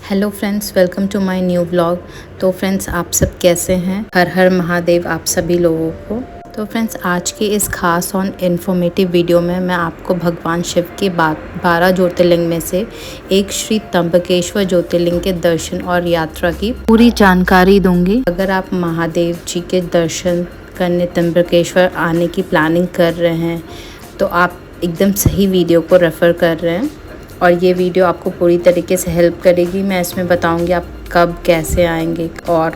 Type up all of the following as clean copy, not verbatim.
Hello friends, welcome to my new vlog. तो friends, आप सब कैसे हैं? हर हर महादेव आप सभी लोगों को। तो फ्रेंड्स, आज के इस खास और इन्फॉर्मेटिव वीडियो में मैं आपको भगवान शिव के 12 ज्योतिर्लिंग में से एक श्री त्र्यंबकेश्वर ज्योतिर्लिंग के दर्शन और यात्रा की पूरी जानकारी दूंगी। अगर आप महादेव जी के दर्शन करने त्र्यंबकेश्वर आने की प्लानिंग कर रहे हैं तो आप एकदम सही वीडियो को रेफ़र कर रहे हैं और ये वीडियो आपको पूरी तरीके से हेल्प करेगी। मैं इसमें बताऊंगी आप कब कैसे आएंगे और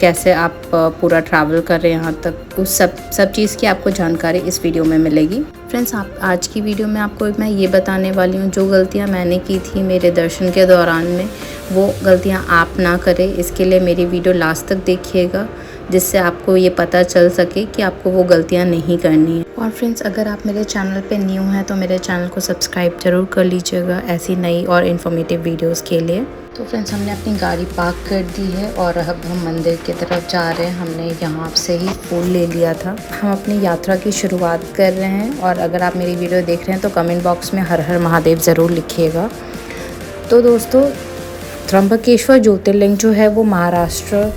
कैसे आप पूरा ट्रैवल कर रहे हैं यहाँ तक, उस सब चीज़ की आपको जानकारी इस वीडियो में मिलेगी। फ्रेंड्स, आप आज की वीडियो में आपको मैं ये बताने वाली हूँ जो गलतियाँ मैंने की थी मेरे दर्शन के दौरान में, वो गलतियाँ आप ना करें। इसके लिए मेरी वीडियो लास्ट तक देखिएगा जिससे आपको ये पता चल सके कि आपको वो गलतियाँ नहीं करनी है। और फ्रेंड्स, अगर आप मेरे चैनल पे न्यू हैं तो मेरे चैनल को सब्सक्राइब ज़रूर कर लीजिएगा ऐसी नई और इन्फॉर्मेटिव वीडियोस के लिए। तो फ्रेंड्स, हमने अपनी गाड़ी पार्क कर दी है और अब हम मंदिर की तरफ जा रहे हैं। हमने यहाँ से ही फूल ले लिया था। हम अपनी यात्रा की शुरुआत कर रहे हैं और अगर आप मेरी वीडियो देख रहे हैं तो कमेंट बॉक्स में हर हर महादेव ज़रूर लिखिएगा। तो दोस्तों, त्र्यंबकेश्वर ज्योतिर्लिंग जो है वो महाराष्ट्र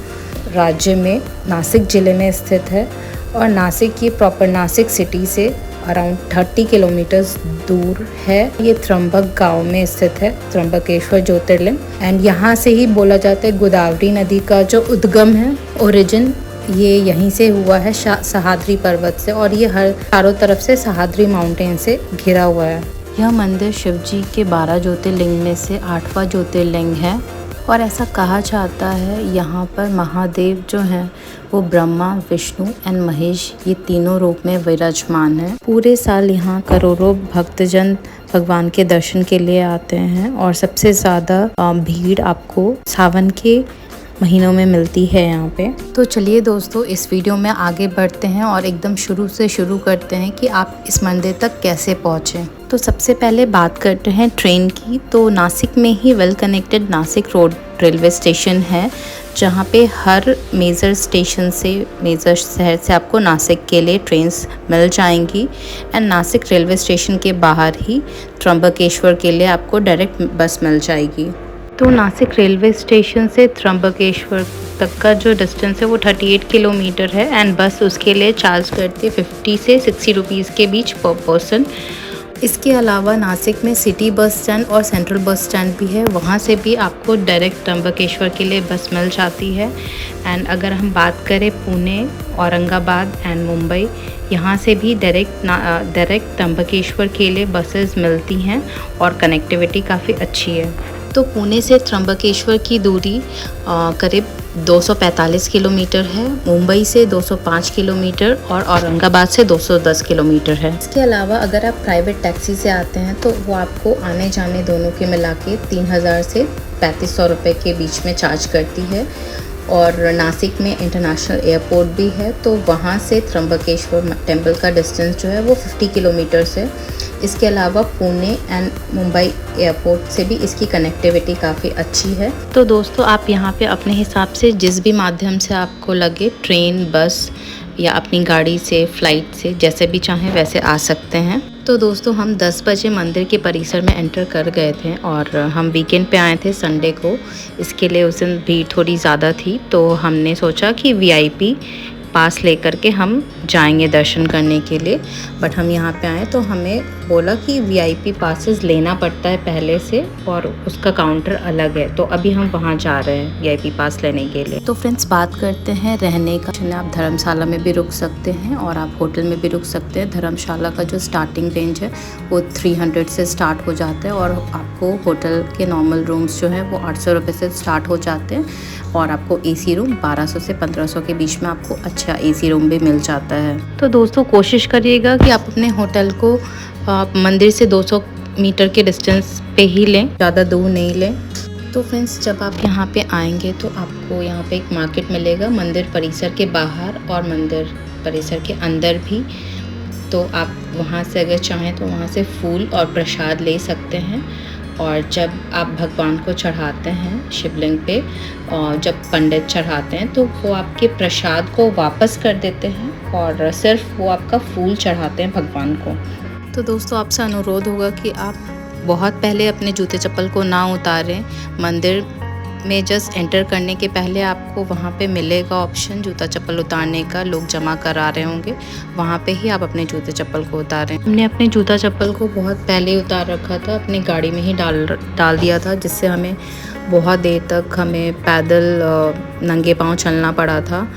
राज्य में नासिक ज़िले में स्थित है और नासिक की प्रॉपर नासिक सिटी से अराउंड 30 किलोमीटर्स दूर है। ये त्र्यंबक गांव में स्थित है त्र्यंबकेश्वर ज्योतिर्लिंग। एंड यहाँ से ही बोला जाता है गोदावरी नदी का जो उद्गम है, ओरिजिन ये यहीं से हुआ है सह्याद्री पर्वत से, और ये हर चारों तरफ से सह्याद्री माउंटेन से घिरा हुआ है। यह मंदिर शिव जी के 12 ज्योतिर्लिंग में से 8वां ज्योतिर्लिंग है और ऐसा कहा जाता है यहाँ पर महादेव जो हैं वो ब्रह्मा, विष्णु एंड महेश ये तीनों रूप में विराजमान हैं। पूरे साल यहाँ करोड़ों भक्तजन भगवान के दर्शन के लिए आते हैं और सबसे ज़्यादा भीड़ आपको सावन के महीनों में मिलती है यहाँ पे। तो चलिए दोस्तों, इस वीडियो में आगे बढ़ते हैं और एकदम शुरू से शुरू करते हैं कि आप इस मंदिर तक कैसे पहुँचे। तो सबसे पहले बात करते हैं ट्रेन की। तो नासिक में ही well connected Nashik road railway station है जहाँ पे हर मेजर स्टेशन से, मेजर शहर से आपको नासिक के लिए ट्रेन्स मिल जाएंगी। एंड नासिक रेलवे स्टेशन के बाहर ही त्र्यंबकेश्वर के लिए आपको डायरेक्ट बस मिल जाएगी। तो नासिक रेलवे स्टेशन से त्र्यंबकेश्वर तक का जो डिस्टेंस है वो 38 किलोमीटर है एंड बस उसके लिए चार्ज करती है 50 से 60 रुपीज़ के बीच पर पर्सन। इसके अलावा नासिक में सिटी बस स्टैंड और सेंट्रल बस स्टैंड भी है, वहाँ से भी आपको डायरेक्ट त्र्यंबकेश्वर के लिए बस मिल जाती है। एंड अगर हम बात करें पुणे, औरंगाबाद एंड मुंबई, यहाँ से भी डायरेक्ट त्र्यंबकेश्वर के लिए बसेस मिलती हैं और कनेक्टिविटी काफ़ी अच्छी है। तो पुणे से त्र्यंबकेश्वर की दूरी करीब 245 किलोमीटर है, मुंबई से 205 किलोमीटर और औरंगाबाद से 210 किलोमीटर है। इसके अलावा अगर आप प्राइवेट टैक्सी से आते हैं तो वो आपको आने जाने दोनों के मिला के 3000 से 3500 रुपये के बीच में चार्ज करती है। और नासिक में इंटरनेशनल एयरपोर्ट भी है तो वहाँ से त्र्यंबकेश्वर टेम्पल का डिस्टेंस जो है वो 50 किलोमीटर्स है। इसके अलावा पुणे एंड मुंबई एयरपोर्ट से भी इसकी कनेक्टिविटी काफ़ी अच्छी है। तो दोस्तों, आप यहाँ पे अपने हिसाब से जिस भी माध्यम से आपको लगे, ट्रेन, बस या अपनी गाड़ी से, फ्लाइट से, जैसे भी चाहें वैसे आ सकते हैं। तो दोस्तों, हम 10 बजे मंदिर के परिसर में एंटर कर गए थे और हम वीकेंड पे आए थे संडे को। इसके लिए उस दिन भीड़ थोड़ी ज़्यादा थी तो हमने सोचा कि वीआईपी पास लेकर के हम जाएंगे दर्शन करने के लिए। बट हम यहाँ पे आए तो हमें बोला कि वीआईपी पासेस लेना पड़ता है पहले से और उसका काउंटर अलग है, तो अभी हम वहाँ जा रहे हैं वीआईपी पास लेने के लिए। तो फ्रेंड्स, बात करते हैं रहने का। आप धर्मशाला में भी रुक सकते हैं और आप होटल में भी रुक सकते हैं। धर्मशाला का जो स्टार्टिंग रेंज है वो 300 से स्टार्ट हो जाता है और आपको होटल के नॉर्मल रूम्स जो है वो 800 रुपये से स्टार्ट हो जाते हैं और आपको एसी रूम 1200 से 1500 के बीच में आपको अच्छा एसी रूम भी मिल जाता है। तो दोस्तों, कोशिश करिएगा कि आप अपने होटल को मंदिर से 200 मीटर के डिस्टेंस पे ही लें, ज़्यादा दूर नहीं लें। तो फ्रेंड्स, जब आप यहाँ पे आएंगे तो आपको यहाँ पे एक मार्केट मिलेगा मंदिर परिसर के बाहर और मंदिर परिसर के अंदर भी। तो आप वहाँ से अगर चाहें तो वहाँ से फूल और प्रसाद ले सकते हैं। और जब आप भगवान को चढ़ाते हैं शिवलिंग पे और जब पंडित चढ़ाते हैं तो वो आपके प्रसाद को वापस कर देते हैं और सिर्फ वो आपका फूल चढ़ाते हैं भगवान को। तो दोस्तों, आपसे अनुरोध होगा कि आप बहुत पहले अपने जूते चप्पल को ना उतारें। मंदिर में जस्ट एंटर करने के पहले आपको वहाँ पे मिलेगा ऑप्शन जूता चप्पल उतारने का। लोग जमा करा रहे होंगे, वहाँ पे ही आप अपने जूते चप्पल को उतारें। हमने अपने जूता चप्पल को बहुत पहले ही उतार रखा था, अपनी गाड़ी में ही डाल दिया था, जिससे हमें बहुत देर तक हमें पैदल नंगे पाँव चलना पड़ा था।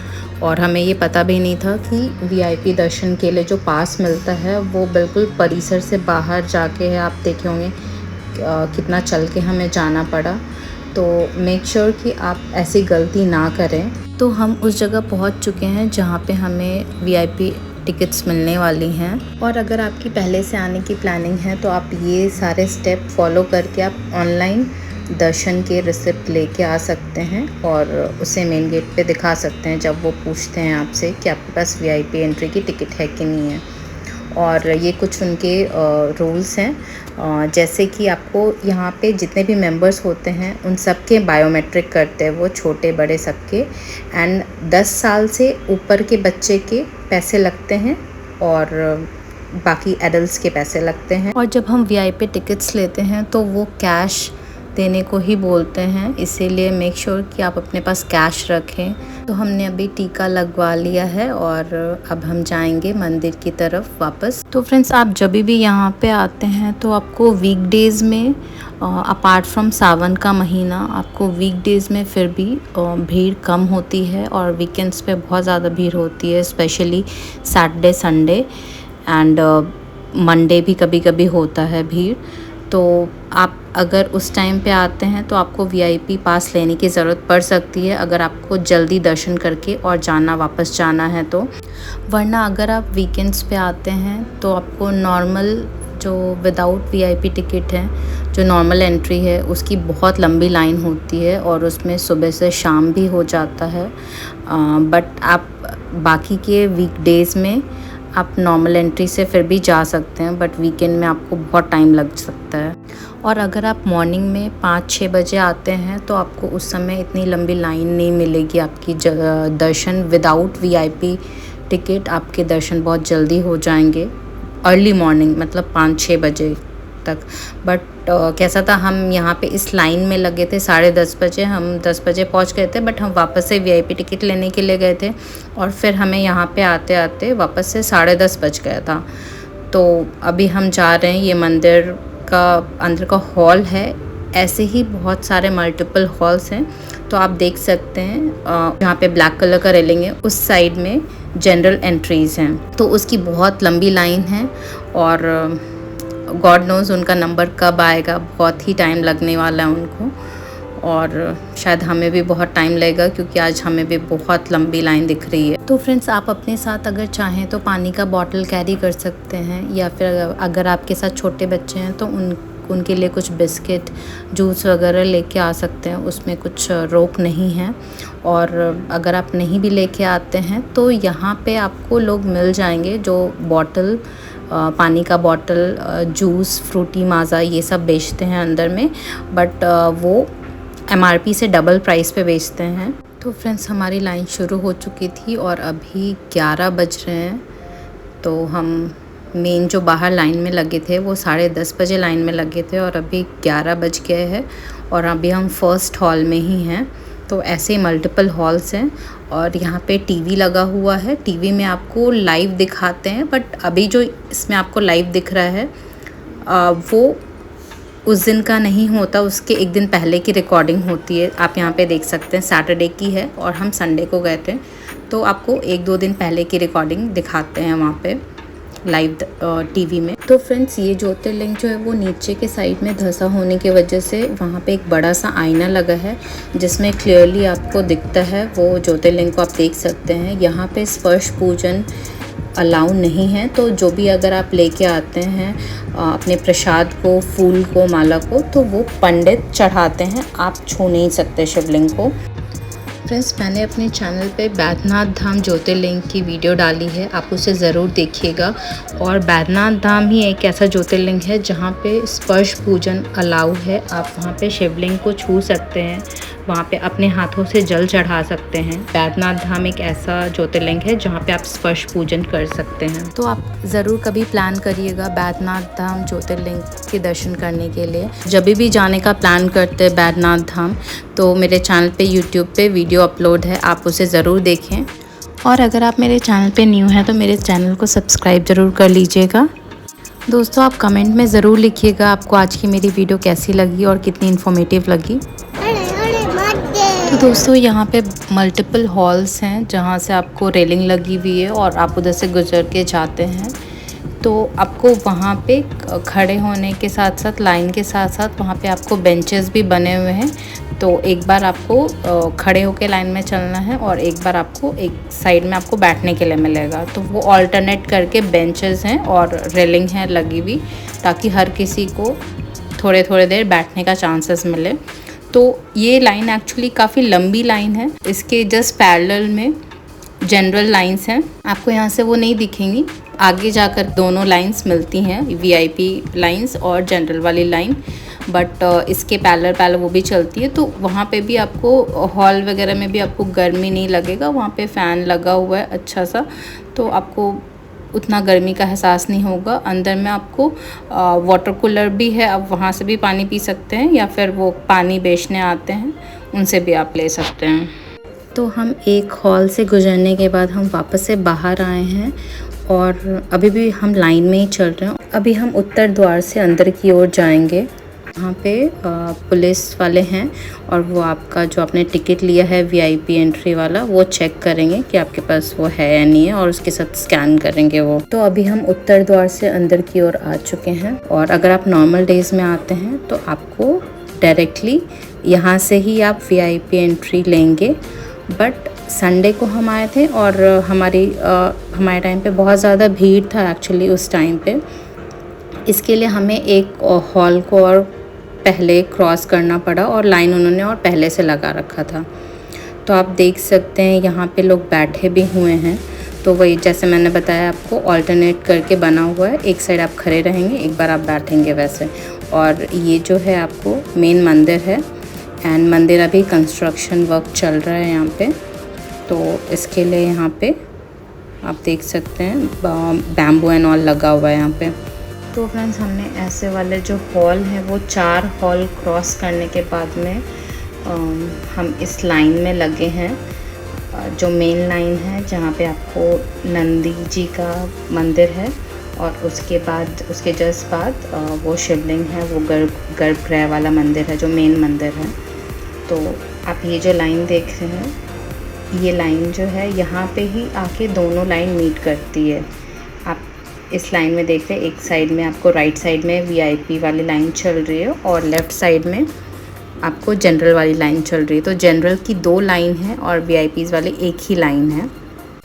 और हमें ये पता भी नहीं था कि VIP दर्शन के लिए जो पास मिलता है वो बिल्कुल परिसर से बाहर जाके है। आप देखे होंगे कितना चल के हमें जाना पड़ा। तो मेक श्योर कि आप ऐसी गलती ना करें। तो हम उस जगह पहुंच चुके हैं जहां पे हमें VIP टिकट्स मिलने वाली हैं। और अगर आपकी पहले से आने की प्लानिंग है तो आप ये सारे स्टेप फॉलो करके आप ऑनलाइन दर्शन के रिसिप्ट लेके आ सकते हैं और उसे मेन गेट पे दिखा सकते हैं जब वो पूछते हैं आपसे कि आपके पास VIP एंट्री की टिकट है कि नहीं है। और ये कुछ उनके रूल्स हैं, जैसे कि आपको यहाँ पे जितने भी मेंबर्स होते हैं उन सब के बायोमेट्रिक करते हैं वो, छोटे बड़े सबके। एंड 10 साल से ऊपर के बच्चे के पैसे लगते हैं और बाकी एडल्ट्स के पैसे लगते हैं। और जब हम VIP टिकट्स लेते हैं तो वो कैश देने को ही बोलते हैं, इसीलिए मेक श्योर कि आप अपने पास कैश रखें। तो हमने अभी टीका लगवा लिया है और अब हम जाएंगे मंदिर की तरफ वापस। तो फ्रेंड्स, आप जब भी यहाँ पे आते हैं तो आपको वीकडेज़ में अपार्ट फ्रॉम सावन का महीना, आपको वीकडेज़ में फिर भी भीड़ कम होती है और वीकेंड्स पे बहुत ज़्यादा भीड़ होती है, specially Saturday Sunday and Monday भी कभी कभी होता है भीड़। तो आप अगर उस टाइम पे आते हैं तो आपको VIP पास लेने की ज़रूरत पड़ सकती है अगर आपको जल्दी दर्शन करके और वापस जाना है तो। वरना अगर आप वीकेंड्स पे आते हैं तो आपको नॉर्मल जो विदाउट VIP टिकट है, जो नॉर्मल एंट्री है, उसकी बहुत लंबी लाइन होती है और उसमें सुबह से शाम भी हो जाता है। बट आप बाकी के वीकडेज़ में आप नॉर्मल एंट्री से फिर भी जा सकते हैं, बट वीकेंड में आपको बहुत टाइम लग सकता है। और अगर आप मॉर्निंग में 5-6 बजे आते हैं तो आपको उस समय इतनी लंबी लाइन नहीं मिलेगी। आपकी दर्शन विदाउट VIP टिकट, आपके दर्शन बहुत जल्दी हो जाएंगे अर्ली मॉर्निंग, मतलब 5-6 बजे तक। बट कैसा था, हम यहाँ पे इस लाइन में लगे थे 10:30 बजे, हम 10 बजे पहुँच गए थे, बट हम वापस से VIP टिकट लेने के लिए गए थे और फिर हमें यहाँ पे आते आते वापस से 10:30 बज गया था। तो अभी हम जा रहे हैं, ये मंदिर का अंदर का हॉल है। ऐसे ही बहुत सारे मल्टीपल हॉल्स हैं, तो आप देख सकते हैं जहाँ पे ब्लैक कलर का रेलिंग है उस साइड में जनरल एंट्रीज़ हैं। तो उसकी बहुत लंबी लाइन है और गॉड नोज़ उनका नंबर कब आएगा, बहुत ही टाइम लगने वाला है उनको। और शायद हमें भी बहुत टाइम लगेगा क्योंकि आज हमें भी बहुत लंबी लाइन दिख रही है। तो फ्रेंड्स, आप अपने साथ अगर चाहें तो पानी का बॉटल कैरी कर सकते हैं, या फिर अगर आपके साथ छोटे बच्चे हैं तो उनके लिए कुछ बिस्किट, जूस वगैरह लेके आ सकते हैं, उसमें कुछ रोक नहीं है। और अगर आप नहीं भी लेके आते हैं तो यहाँ पे आपको लोग मिल जाएंगे जो बॉटल, पानी का बॉटल, जूस, फ्रूटी माज़ा ये सब बेचते हैं अंदर में, बट वो MRP से डबल प्राइस पे बेचते हैं। तो फ्रेंड्स, हमारी लाइन शुरू हो चुकी थी और अभी 11 बज रहे हैं। तो हम मेन जो बाहर लाइन में लगे थे वो 10:30 बजे लाइन में लगे थे और अभी 11 बज गए हैं और अभी हम फर्स्ट हॉल में ही हैं। तो ऐसे मल्टीपल हॉल्स हैं और यहाँ पे TV लगा हुआ है। TV में आपको लाइव दिखाते हैं, बट अभी जो इसमें आपको लाइव दिख रहा है वो उस दिन का नहीं होता, उसके एक दिन पहले की रिकॉर्डिंग होती है। आप यहाँ पे देख सकते हैं सैटरडे की है और हम संडे को गए थे, तो आपको 1-2 दिन पहले की रिकॉर्डिंग दिखाते हैं वहाँ पे लाइव TV में। तो फ्रेंड्स, ये ज्योतिर्लिंग जो है वो नीचे के साइड में धंसा होने की वजह से वहाँ पे एक बड़ा सा आईना लगा है जिसमें क्लियरली आपको दिखता है वो ज्योतिर्लिंग को आप देख सकते हैं। यहाँ पे स्पर्श पूजन अलाउ नहीं है, तो जो भी अगर आप लेके आते हैं अपने प्रसाद को, फूल को, माला को, तो वो पंडित चढ़ाते हैं, आप छू नहीं सकते शिवलिंग को। फ्रेंड्स, मैंने अपने चैनल पे बैद्यनाथ धाम ज्योतिर्लिंग की वीडियो डाली है, आप उसे ज़रूर देखिएगा। और बैद्यनाथ धाम ही एक ऐसा ज्योतिर्लिंग है जहाँ पे स्पर्श पूजन अलाउ है, आप वहाँ पे शिवलिंग को छू सकते हैं, वहाँ पे अपने हाथों से जल चढ़ा सकते हैं। बैद्यनाथ धाम एक ऐसा ज्योतिर्लिंग है जहाँ पे आप स्पर्श पूजन कर सकते हैं। तो आप ज़रूर कभी प्लान करिएगा बैद्यनाथ धाम ज्योतिर्लिंग के दर्शन करने के लिए। जब भी जाने का प्लान करते हैं बैद्यनाथ धाम, तो मेरे चैनल पे यूट्यूब पे वीडियो अपलोड है, आप उसे ज़रूर देखें। और अगर आप मेरे चैनल पे न्यू हैं तो मेरे चैनल को सब्सक्राइब ज़रूर कर लीजिएगा। दोस्तों, आप कमेंट में ज़रूर लिखिएगा आपको आज की मेरी वीडियो कैसी लगी और कितनी इन्फॉर्मेटिव लगी। तो दोस्तों, यहाँ पे मल्टीपल हॉल्स हैं जहाँ से आपको रेलिंग लगी हुई है और आप उधर से गुजर के जाते हैं। तो आपको वहाँ पे खड़े होने के साथ साथ, लाइन के साथ साथ वहाँ पे आपको बेंचेस भी बने हुए हैं। तो एक बार आपको खड़े होके लाइन में चलना है और एक बार आपको एक साइड में आपको बैठने के लिए मिलेगा। तो वो ऑल्टरनेट करके बेंचेस हैं और रेलिंग है लगी हुई, ताकि हर किसी को थोड़े थोड़े देर बैठने का चांसेस मिले। तो ये लाइन एक्चुअली काफ़ी लंबी लाइन है। इसके जस्ट पैरेलल में जनरल लाइंस हैं, आपको यहाँ से वो नहीं दिखेंगी। आगे जाकर दोनों लाइंस मिलती हैं, वीआईपी लाइंस और जनरल वाली लाइन, बट इसके पैरेलल वो भी चलती है। तो वहाँ पे भी आपको हॉल वगैरह में भी आपको गर्मी नहीं लगेगा, वहाँ पे फ़ैन लगा हुआ है अच्छा सा, तो आपको उतना गर्मी का एहसास नहीं होगा। अंदर में आपको वाटर कूलर भी है, आप वहाँ से भी पानी पी सकते हैं, या फिर वो पानी बेचने आते हैं उनसे भी आप ले सकते हैं। तो हम एक हॉल से गुजरने के बाद हम वापस से बाहर आए हैं और अभी भी हम लाइन में ही चल रहे हैं। अभी हम उत्तर द्वार से अंदर की ओर जाएंगे। वहाँ पे पुलिस वाले हैं और वो आपका जो आपने टिकट लिया है वीआईपी एंट्री वाला, वो चेक करेंगे कि आपके पास वो है या नहीं है, और उसके साथ स्कैन करेंगे वो। तो अभी हम उत्तर द्वार से अंदर की ओर आ चुके हैं। और अगर आप नॉर्मल डेज़ में आते हैं तो आपको डायरेक्टली यहाँ से ही आप वीआईपी एंट्री लेंगे। बट संडे को हम आए थे और हमारे टाइम पे बहुत ज़्यादा भीड़ था एक्चुअली उस टाइम पे। इसके लिए हमें एक हॉल को और पहले क्रॉस करना पड़ा और लाइन उन्होंने और पहले से लगा रखा था। तो आप देख सकते हैं यहाँ पे लोग बैठे भी हुए हैं। तो वही जैसे मैंने बताया आपको, ऑल्टरनेट करके बना हुआ है, एक साइड आप खड़े रहेंगे, एक बार आप बैठेंगे वैसे। और ये जो है आपको मेन मंदिर है, एंड मंदिर अभी कंस्ट्रक्शन वर्क चल रहा है यहाँ पे। तो इसके लिए यहाँ पे आप देख सकते हैं बैम्बू एंड ऑल लगा हुआ है यहाँ पे। तो फ्रेंड्स, हमने ऐसे वाले जो हॉल हैं वो 4 हॉल क्रॉस करने के बाद में हम इस लाइन में लगे हैं, जो मेन लाइन है जहाँ पे आपको नंदी जी का मंदिर है, और उसके बाद उसके जस्ट बाद वो शिवलिंग है, वो गर्भगृह वाला मंदिर है जो मेन मंदिर है। तो आप ये जो लाइन देख रहे हैं, ये लाइन जो है यहाँ पे ही आके दोनों लाइन मीट करती है। आप इस लाइन में देख रहे हैं, एक साइड में आपको राइट साइड में वीआईपी वाली लाइन चल रही है और लेफ़्ट साइड में आपको जनरल वाली लाइन चल रही है। तो जनरल की 2 लाइन है और वीआईपीज़ वाली एक ही लाइन है।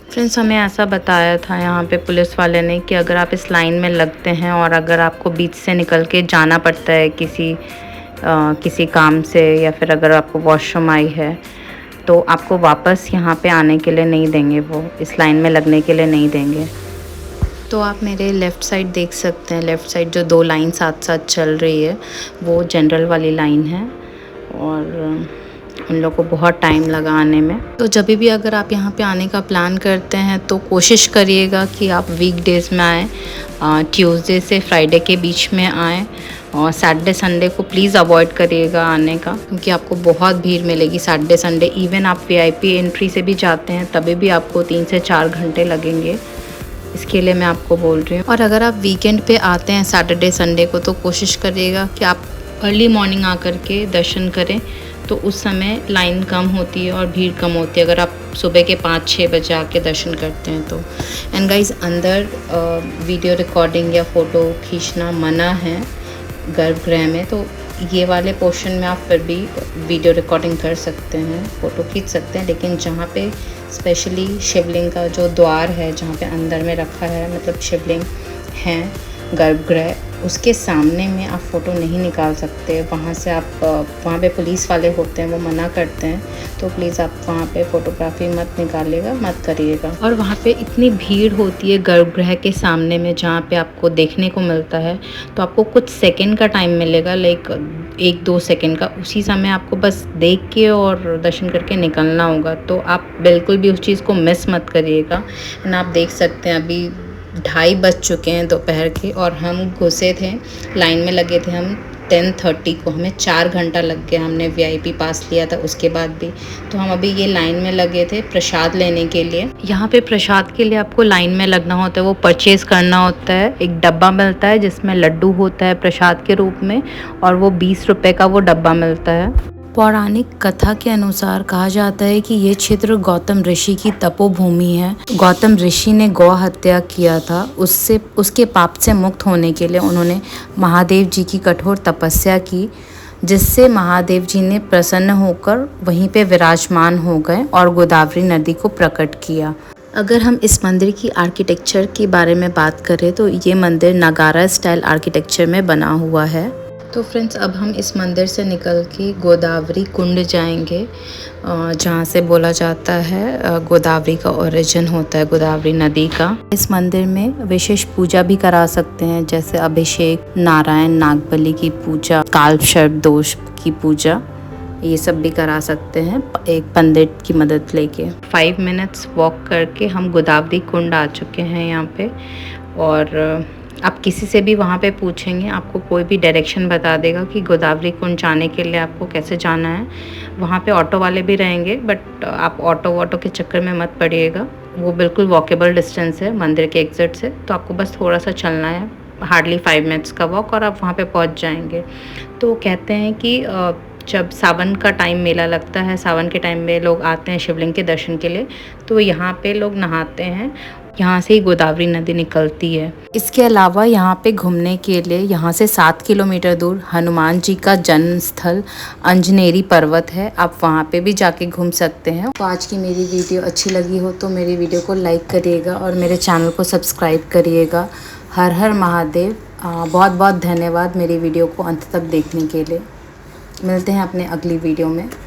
फ्रेंड्स, हमें ऐसा बताया था यहाँ पे पुलिस वाले ने कि अगर आप इस लाइन में लगते हैं और अगर आपको बीच से निकल के जाना पड़ता है किसी काम से, या फिर अगर आपको वॉशरूम आई है, तो आपको वापस यहाँ पे आने के लिए नहीं देंगे, वो इस लाइन में लगने के लिए नहीं देंगे। तो आप मेरे लेफ़्ट साइड देख सकते हैं, लेफ़्ट साइड जो 2 लाइन साथ साथ चल रही है वो जनरल वाली लाइन है, और उन लोगों को बहुत टाइम लगा आने में। तो जब भी अगर आप यहाँ पे आने का प्लान करते हैं तो कोशिश करिएगा कि आप वीकडेज़ में आएँ, ट्यूसडे से फ्राइडे के बीच में आएँ, और सैटरडे संडे को प्लीज़ अवॉइड करिएगा आने का, क्योंकि आपको बहुत भीड़ मिलेगी सैटरडे संडे। इवन आप वीआईपी एंट्री से भी जाते हैं तभी भी आपको 3 से 4 घंटे लगेंगे, इसके लिए मैं आपको बोल रही हूँ। और अगर आप वीकेंड पे आते हैं सैटरडे संडे को, तो कोशिश करिएगा कि आप अर्ली मॉर्निंग आकर के दर्शन करें, तो उस समय लाइन कम होती है और भीड़ कम होती है अगर आप सुबह के 5-6 बजे आके दर्शन करते हैं तो। एंड गाइस, अंदर वीडियो रिकॉर्डिंग या फ़ोटो खींचना मना है गर्भगृह में, तो ये वाले पोर्शन में आप फिर भी वीडियो रिकॉर्डिंग कर सकते हैं, फ़ोटो खींच सकते हैं। लेकिन जहाँ पे स्पेशली शिवलिंग का जो द्वार है, जहाँ पे अंदर में रखा है, मतलब शिवलिंग हैं गर्भगृह, उसके सामने में आप फ़ोटो नहीं निकाल सकते। वहाँ से आप वहाँ पे पुलिस वाले होते हैं, वो मना करते हैं, तो प्लीज़ आप वहाँ पे फ़ोटोग्राफी मत निकालिएगा, मत करिएगा। और वहाँ पे इतनी भीड़ होती है गर्भगृह के सामने में, जहाँ पे आपको देखने को मिलता है, तो आपको कुछ सेकंड का टाइम मिलेगा, लाइक 1-2 सेकंड का। उसी समय आपको बस देख के और दर्शन करके निकलना होगा, तो आप बिल्कुल भी उस चीज़ को मिस मत करिएगा। एंड आप देख सकते हैं अभी 2:30 बज चुके हैं दोपहर के, और हम घुसे थे, लाइन में लगे थे हम 10:30 को। हमें 4 घंटा लग गया, हमने VIP पास लिया था उसके बाद भी। तो हम अभी ये लाइन में लगे थे प्रसाद लेने के लिए। यहाँ पे प्रसाद के लिए आपको लाइन में लगना होता है, वो परचेज़ करना होता है। एक डब्बा मिलता है जिसमें लड्डू होता है प्रसाद के रूप में, और वो 20 रुपये का वो डब्बा मिलता है। पौराणिक कथा के अनुसार कहा जाता है कि ये क्षेत्र गौतम ऋषि की तपोभूमि है। गौतम ऋषि ने गौ हत्या किया था, उसके पाप से मुक्त होने के लिए उन्होंने महादेव जी की कठोर तपस्या की, जिससे महादेव जी ने प्रसन्न होकर वहीं पे विराजमान हो गए और गोदावरी नदी को प्रकट किया। अगर हम इस मंदिर की आर्किटेक्चर के बारे में बात करें तो ये मंदिर नागारा स्टाइल आर्किटेक्चर में बना हुआ है। तो फ्रेंड्स, अब हम इस मंदिर से निकल के गोदावरी कुंड जाएंगे, जहाँ से बोला जाता है गोदावरी का ओरिजिन होता है, गोदावरी नदी का। इस मंदिर में विशेष पूजा भी करा सकते हैं, जैसे अभिषेक, नारायण नागबली की पूजा, काल सर्प दोष की पूजा, ये सब भी करा सकते हैं एक पंडित की मदद लेके। 5 मिनट्स वॉक करके हम गोदावरी कुंड आ चुके हैं यहाँ पे। और आप किसी से भी वहाँ पे पूछेंगे, आपको कोई भी डायरेक्शन बता देगा कि गोदावरी कुंड जाने के लिए आपको कैसे जाना है। वहाँ पे ऑटो वाले भी रहेंगे, बट आप ऑटो के चक्कर में मत पड़िएगा। वो बिल्कुल वॉकेबल डिस्टेंस है मंदिर के एग्जिट से, तो आपको बस थोड़ा सा चलना है, हार्डली 5 मिनट्स का वॉक, और आप वहाँ पे पहुँच जाएंगे। तो कहते हैं कि जब सावन का टाइम मेला लगता है, सावन के टाइम में लोग आते हैं शिवलिंग के दर्शन के लिए, तो यहाँ पे लोग नहाते हैं, यहाँ से ही गोदावरी नदी निकलती है। इसके अलावा यहाँ पे घूमने के लिए यहाँ से 7 किलोमीटर दूर हनुमान जी का जन्म स्थल अंजनेरी पर्वत है, आप वहाँ पे भी जाके घूम सकते हैं। तो आज की मेरी वीडियो अच्छी लगी हो तो मेरी वीडियो को लाइक करिएगा और मेरे चैनल को सब्सक्राइब करिएगा। हर हर महादेव। बहुत बहुत धन्यवाद मेरी वीडियो को अंत तक देखने के लिए। मिलते हैं अपने अगली वीडियो में।